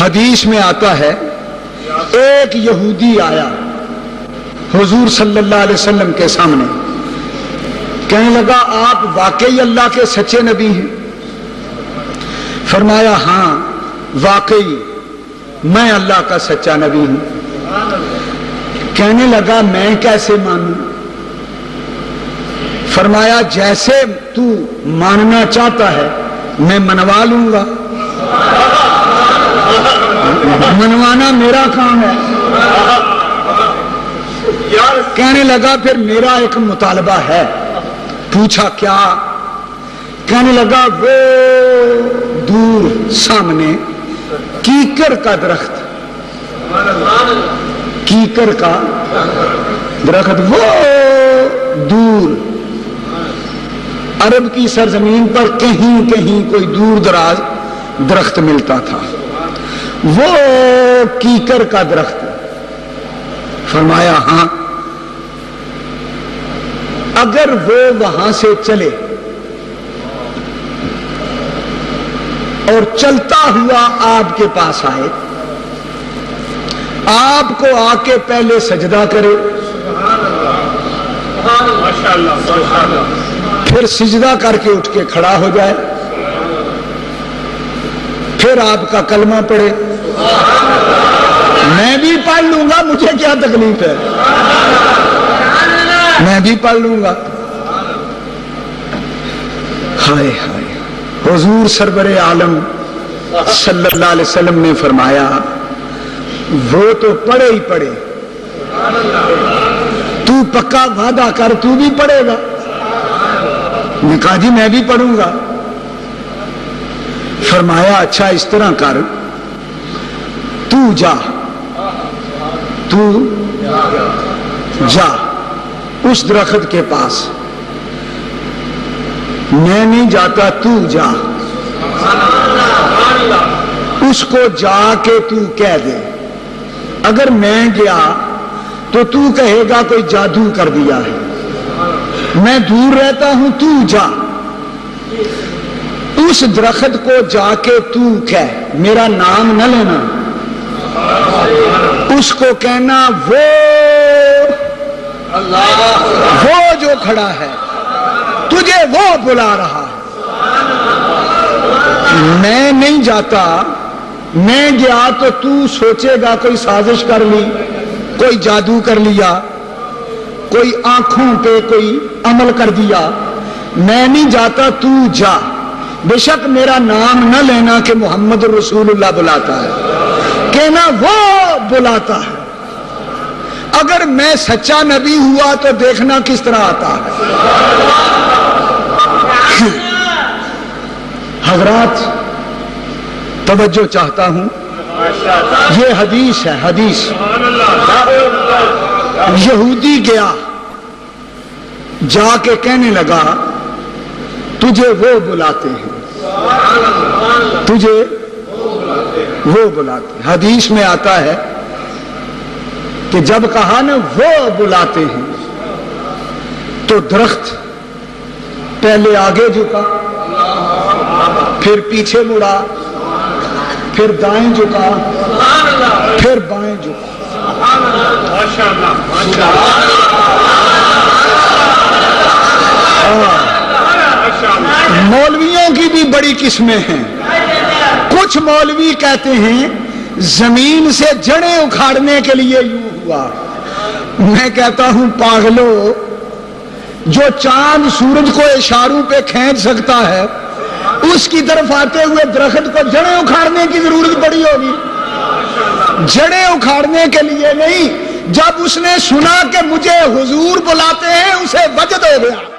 حدیث میں آتا ہے ایک یہودی آیا حضور صلی اللہ علیہ وسلم کے سامنے، کہنے لگا آپ واقعی اللہ کے سچے نبی ہیں؟ فرمایا ہاں واقعی میں اللہ کا سچا نبی ہوں۔ کہنے لگا میں کیسے مانوں؟ فرمایا جیسے تو ماننا چاہتا ہے میں منوا لوں گا، منوانا میرا کام ہے۔ کہنے لگا پھر میرا ایک مطالبہ ہے۔ پوچھا کیا؟ کہنے لگا وہ دور سامنے کیکر کا درخت، کیکر کا درخت وہ دور عرب کی سرزمین پر کہیں کہیں کوئی دور دراز درخت ملتا تھا، وہ کیکر کا درخت۔ فرمایا ہاں اگر وہ وہاں سے چلے اور چلتا ہوا آپ کے پاس آئے، آپ کو آ کے پہلے سجدہ کرے، پھر سجدہ کر کے اٹھ کے کھڑا ہو جائے، پھر آپ کا کلمہ پڑھے، میں بھی پڑھ لوں گا، مجھے کیا تکلیف ہے، میں بھی پڑھ لوں گا۔ ہائے ہائے، حضور سرور عالم صلی اللہ علیہ وسلم نے فرمایا وہ تو پڑھے ہی پڑھے، تو پکا وعدہ کر تو بھی پڑھے گا؟ نے کہا جی میں بھی پڑھوں گا۔ فرمایا اچھا اس طرح کر، تو جا، تو جا اس درخت کے پاس، میں نہیں جاتا، تو جا، اس کو جا کے تو کہہ دے، اگر میں گیا تو تو کہے گا کوئی جادو کر دیا ہے، میں دور رہتا ہوں، تو جا اس درخت کو جا کے تو کہہ، میرا نام نہ لینا، اس کو کہنا وہ جو کھڑا ہے تجھے وہ بلا رہا ہے۔ میں نہیں جاتا، میں گیا تو تو سوچے گا کوئی سازش کر لی، کوئی جادو کر لیا، کوئی آنکھوں پہ کوئی عمل کر دیا، میں نہیں جاتا، تو جا، بے شک میرا نام نہ لینا کہ محمد رسول اللہ بلاتا ہے، کہنا وہ بلاتا ہے۔ اگر میں سچا نبی ہوا تو دیکھنا کس طرح آتا ہے۔ حضرات توجہ چاہتا ہوں، یہ حدیث ہے، حدیث۔ یہودی گیا، جا کے کہنے لگا تجھے وہ بلاتے ہیں، تجھے وہ بلاتے ہیں۔ حدیث میں آتا ہے کہ جب کہا نا وہ بلاتے ہیں تو درخت پہلے آگے جھکا، پھر پیچھے مڑا، پھر دائیں جھکا، پھر بائیں جھکا۔ مولویوں کی بھی بڑی قسمیں ہیں۔ کچھ مولوی کہتے ہیں زمین سے جڑیں اکھاڑنے کے لیے یوں ہوا۔ میں کہتا ہوں پاگلو، جو چاند سورج کو اشاروں پہ کھینچ سکتا ہے اس کی طرف آتے ہوئے درخت کو جڑیں اکھاڑنے کی ضرورت پڑی ہوگی؟ جڑیں اکھاڑنے کے لیے نہیں، جب اس نے سنا کہ مجھے حضور بلاتے ہیں اسے وجد ہو گیا۔